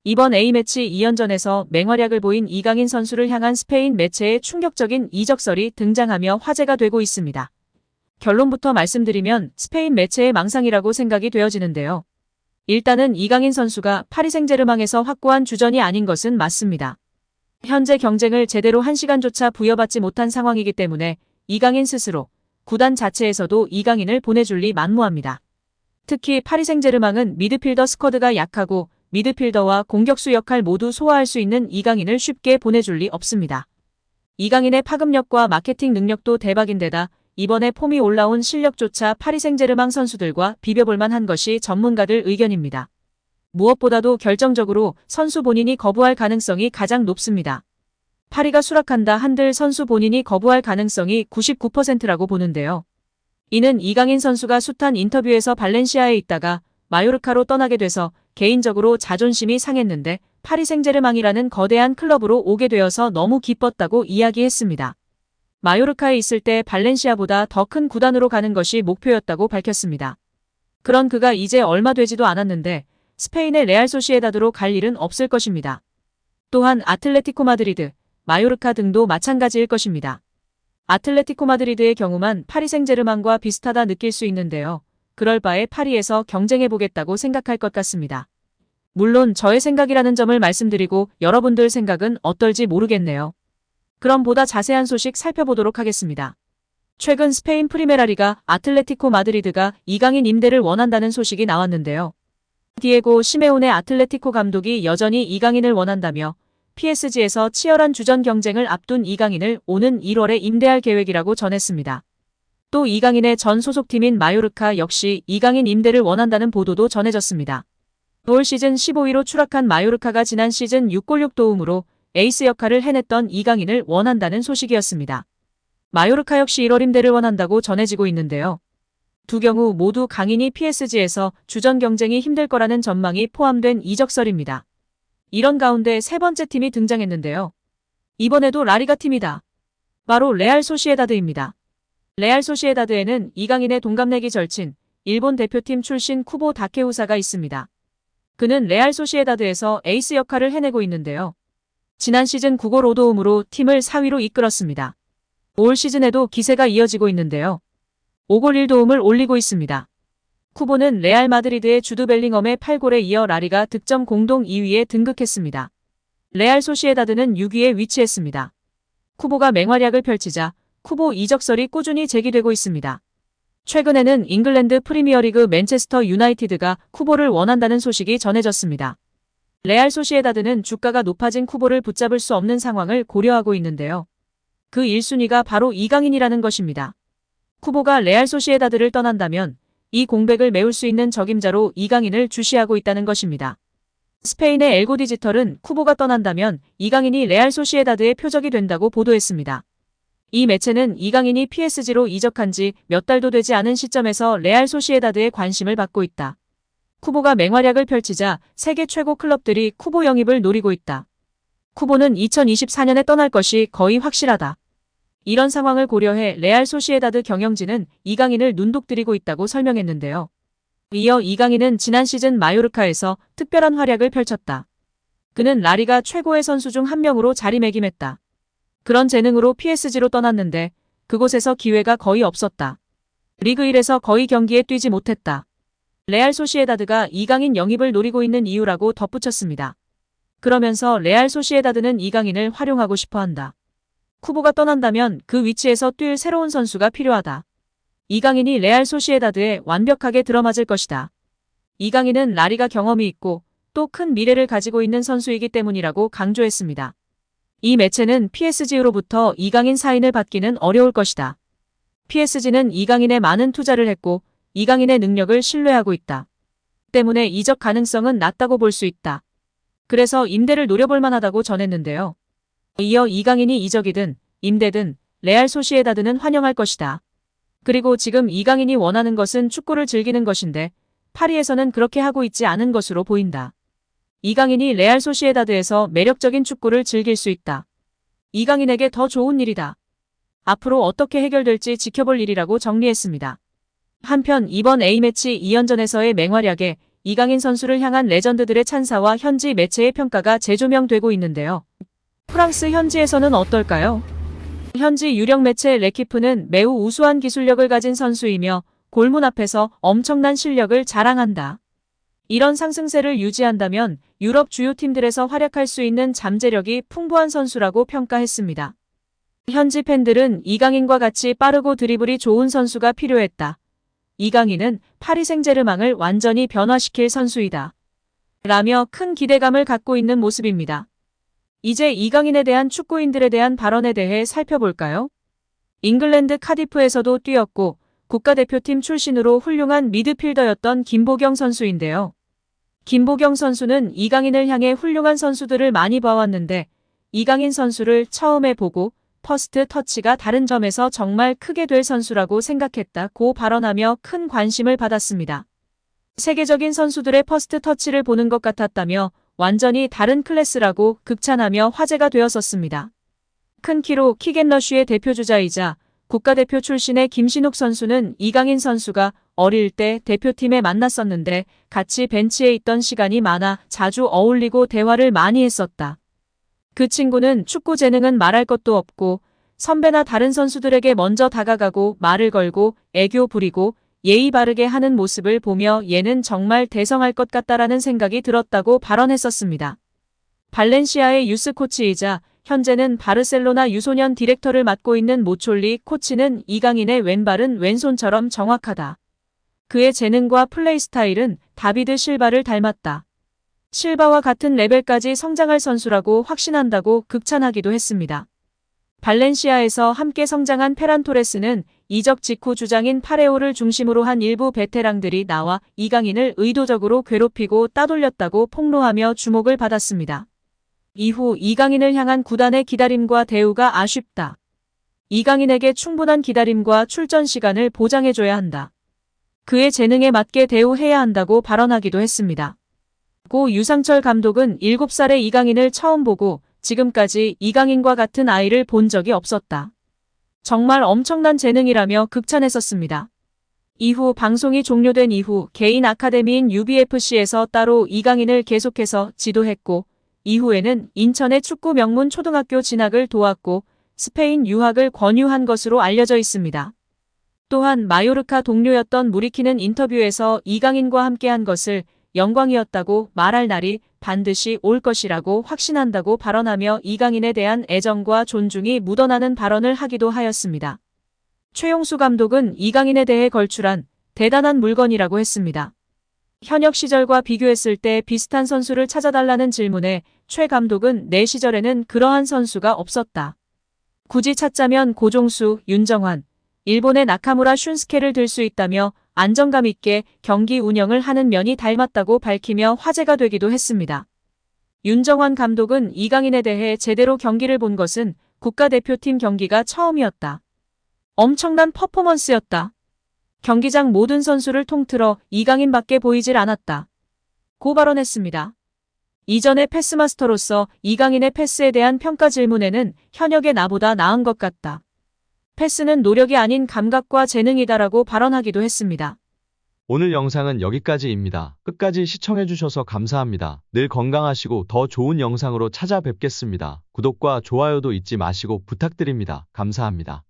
이번 A매치 2연전에서 맹활약을 보인 이강인 선수를 향한 스페인 매체의 충격적인 이적설이 등장하며 화제가 되고 있습니다. 결론부터 말씀드리면 스페인 매체의 망상이라고 생각이 되어지는데요. 일단은 이강인 선수가 파리 생제르맹에서 확고한 주전이 아닌 것은 맞습니다. 현재 경쟁을 제대로 한 시간조차 부여받지 못한 상황이기 때문에 이강인 스스로 구단 자체에서도 이강인을 보내줄 리 만무합니다. 특히 파리 생제르맹은 미드필더 스쿼드가 약하고 미드필더와 공격수 역할 모두 소화할 수 있는 이강인을 쉽게 보내줄 리 없습니다. 이강인의 파급력과 마케팅 능력도 대박인데다 이번에 폼이 올라온 실력조차 파리 생제르맹 선수들과 비벼볼 만한 것이 전문가들 의견입니다. 무엇보다도 결정적으로 선수 본인이 거부할 가능성이 가장 높습니다. 파리가 수락한다 한들 선수 본인이 거부할 가능성이 99%라고 보는데요. 이는 이강인 선수가 숱한 인터뷰에서 발렌시아에 있다가 마요르카로 떠나게 돼서 개인적으로 자존심이 상했는데 파리 생제르맹이라는 거대한 클럽으로 오게 되어서 너무 기뻤다고 이야기했습니다. 마요르카에 있을 때 발렌시아보다 더 큰 구단으로 가는 것이 목표였다고 밝혔습니다. 그런 그가 이제 얼마 되지도 않았는데 스페인의 레알 소시에다드로 갈 일은 없을 것입니다. 또한 아틀레티코 마드리드, 마요르카 등도 마찬가지일 것입니다. 아틀레티코 마드리드의 경우만 파리 생제르맹과 비슷하다 느낄 수 있는데요. 그럴 바에 파리에서 경쟁해보겠다고 생각할 것 같습니다. 물론 저의 생각이라는 점을 말씀드리고 여러분들 생각은 어떨지 모르겠네요. 그럼 보다 자세한 소식 살펴보도록 하겠습니다. 최근 스페인 프리메라리가 아틀레티코 마드리드가 이강인 임대를 원한다는 소식이 나왔는데요. 디에고 시메오네 아틀레티코 감독이 여전히 이강인을 원한다며 PSG에서 치열한 주전 경쟁을 앞둔 이강인을 오는 1월에 임대할 계획이라고 전했습니다. 또 이강인의 전 소속팀인 마요르카 역시 이강인 임대를 원한다는 보도도 전해졌습니다. 올 시즌 15위로 추락한 마요르카가 지난 시즌 6골 6도움으로 에이스 역할을 해냈던 이강인을 원한다는 소식이었습니다. 마요르카 역시 1월 임대를 원한다고 전해지고 있는데요. 두 경우 모두 강인이 PSG에서 주전 경쟁이 힘들 거라는 전망이 포함된 이적설입니다. 이런 가운데 세 번째 팀이 등장했는데요. 이번에도 라리가 팀이다. 바로 레알 소시에다드입니다. 레알 소시에다드에는 이강인의 동갑내기 절친, 일본 대표팀 출신 쿠보 다케우사가 있습니다. 그는 레알 소시에다드에서 에이스 역할을 해내고 있는데요. 지난 시즌 9골 5도움으로 팀을 4위로 이끌었습니다. 올 시즌에도 기세가 이어지고 있는데요. 5골 1도움을 올리고 있습니다. 쿠보는 레알 마드리드의 주드 벨링엄의 8골에 이어 라리가 득점 공동 2위에 등극했습니다. 레알 소시에다드는 6위에 위치했습니다. 쿠보가 맹활약을 펼치자 쿠보 이적설이 꾸준히 제기되고 있습니다. 최근에는 잉글랜드 프리미어리그 맨체스터 유나이티드가 쿠보를 원한다는 소식이 전해졌습니다. 레알 소시에다드는 주가가 높아진 쿠보를 붙잡을 수 없는 상황을 고려하고 있는데요. 그 1순위가 바로 이강인이라는 것입니다. 쿠보가 레알 소시에다드를 떠난다면 이 공백을 메울 수 있는 적임자로 이강인을 주시하고 있다는 것입니다. 스페인의 엘고 디지털은 쿠보가 떠난다면 이강인이 레알 소시에다드의 표적이 된다고 보도했습니다. 이 매체는 이강인이 PSG로 이적한 지 몇 달도 되지 않은 시점에서 레알 소시에다드에 관심을 받고 있다. 쿠보가 맹활약을 펼치자 세계 최고 클럽들이 쿠보 영입을 노리고 있다. 쿠보는 2024년에 떠날 것이 거의 확실하다. 이런 상황을 고려해 레알 소시에다드 경영진은 이강인을 눈독들이고 있다고 설명했는데요. 이어 이강인은 지난 시즌 마요르카에서 특별한 활약을 펼쳤다. 그는 라리가 최고의 선수 중 한 명으로 자리매김했다. 그런 재능으로 PSG로 떠났는데 그곳에서 기회가 거의 없었다. 리그 1에서 거의 경기에 뛰지 못했다. 레알 소시에다드가 이강인 영입을 노리고 있는 이유라고 덧붙였습니다. 그러면서 레알 소시에다드는 이강인을 활용하고 싶어한다. 쿠보가 떠난다면 그 위치에서 뛸 새로운 선수가 필요하다. 이강인이 레알 소시에다드에 완벽하게 들어맞을 것이다. 이강인은 라리가 경험이 있고 또 큰 미래를 가지고 있는 선수이기 때문이라고 강조했습니다. 이 매체는 PSG로부터 이강인 사인을 받기는 어려울 것이다. PSG는 이강인에 많은 투자를 했고 이강인의 능력을 신뢰하고 있다. 때문에 이적 가능성은 낮다고 볼 수 있다. 그래서 임대를 노려볼 만하다고 전했는데요. 이어 이강인이 이적이든 임대든 레알 소시에다드는 환영할 것이다. 그리고 지금 이강인이 원하는 것은 축구를 즐기는 것인데 파리에서는 그렇게 하고 있지 않은 것으로 보인다. 이강인이 레알 소시에다드에서 매력적인 축구를 즐길 수 있다. 이강인에게 더 좋은 일이다. 앞으로 어떻게 해결될지 지켜볼 일이라고 정리했습니다. 한편 이번 A매치 2연전에서의 맹활약에 이강인 선수를 향한 레전드들의 찬사와 현지 매체의 평가가 재조명되고 있는데요. 프랑스 현지에서는 어떨까요? 현지 유력 매체 레키프는 매우 우수한 기술력을 가진 선수이며 골문 앞에서 엄청난 실력을 자랑한다. 이런 상승세를 유지한다면 유럽 주요 팀들에서 활약할 수 있는 잠재력이 풍부한 선수라고 평가했습니다. 현지 팬들은 이강인과 같이 빠르고 드리블이 좋은 선수가 필요했다. 이강인은 파리 생제르맹을 완전히 변화시킬 선수이다. 라며 큰 기대감을 갖고 있는 모습입니다. 이제 이강인에 대한 축구인들에 대한 발언에 대해 살펴볼까요? 잉글랜드 카디프에서도 뛰었고 국가대표팀 출신으로 훌륭한 미드필더였던 김보경 선수인데요. 김보경 선수는 이강인을 향해 훌륭한 선수들을 많이 봐왔는데 이강인 선수를 처음에 보고 퍼스트 터치가 다른 점에서 정말 크게 될 선수라고 생각했다고 발언하며 큰 관심을 받았습니다. 세계적인 선수들의 퍼스트 터치를 보는 것 같았다며 완전히 다른 클래스라고 극찬하며 화제가 되었었습니다. 큰 키로 킥앤러쉬의 대표주자이자 국가대표 출신의 김신욱 선수는 이강인 선수가 어릴 때 대표팀에 만났었는데 같이 벤치에 있던 시간이 많아 자주 어울리고 대화를 많이 했었다. 그 친구는 축구 재능은 말할 것도 없고 선배나 다른 선수들에게 먼저 다가가고 말을 걸고 애교 부리고 예의 바르게 하는 모습을 보며 얘는 정말 대성할 것 같다라는 생각이 들었다고 발언했었습니다. 발렌시아의 유스 코치이자 현재는 바르셀로나 유소년 디렉터를 맡고 있는 모촐리 코치는 이강인의 왼발은 왼손처럼 정확하다. 그의 재능과 플레이 스타일은 다비드 실바를 닮았다. 실바와 같은 레벨까지 성장할 선수라고 확신한다고 극찬하기도 했습니다. 발렌시아에서 함께 성장한 페란 토레스는 이적 직후 주장인 파레오를 중심으로 한 일부 베테랑들이 나와 이강인을 의도적으로 괴롭히고 따돌렸다고 폭로하며 주목을 받았습니다. 이후 이강인을 향한 구단의 기다림과 대우가 아쉽다. 이강인에게 충분한 기다림과 출전 시간을 보장해줘야 한다. 그의 재능에 맞게 대우해야 한다고 발언하기도 했습니다. 고 유상철 감독은 7살의 이강인을 처음 보고 지금까지 이강인과 같은 아이를 본 적이 없었다. 정말 엄청난 재능이라며 극찬했었습니다. 이후 방송이 종료된 이후 개인 아카데미인 UBFC에서 따로 이강인을 계속해서 지도했고 이후에는 인천의 축구 명문 초등학교 진학을 도왔고 스페인 유학을 권유한 것으로 알려져 있습니다. 또한 마요르카 동료였던 무리키는 인터뷰에서 이강인과 함께한 것을 영광이었다고 말할 날이 반드시 올 것이라고 확신한다고 발언하며 이강인에 대한 애정과 존중이 묻어나는 발언을 하기도 하였습니다. 최용수 감독은 이강인에 대해 걸출한 대단한 물건이라고 했습니다. 현역 시절과 비교했을 때 비슷한 선수를 찾아달라는 질문에 최 감독은 내 시절에는 그러한 선수가 없었다. 굳이 찾자면 고종수, 윤정환, 일본의 나카무라 슌스케를 들 수 있다며 안정감 있게 경기 운영을 하는 면이 닮았다고 밝히며 화제가 되기도 했습니다. 윤정환 감독은 이강인에 대해 제대로 경기를 본 것은 국가대표팀 경기가 처음이었다. 엄청난 퍼포먼스였다. 경기장 모든 선수를 통틀어 이강인밖에 보이질 않았다. 고 발언했습니다. 이전의 패스마스터로서 이강인의 패스에 대한 평가 질문에는 현역의 나보다 나은 것 같다. 패스는 노력이 아닌 감각과 재능이다라고 발언하기도 했습니다. 오늘 영상은 여기까지입니다. 끝까지 시청해주셔서 감사합니다. 늘 건강하시고 더 좋은 영상으로 찾아뵙겠습니다. 구독과 좋아요도 잊지 마시고 부탁드립니다. 감사합니다.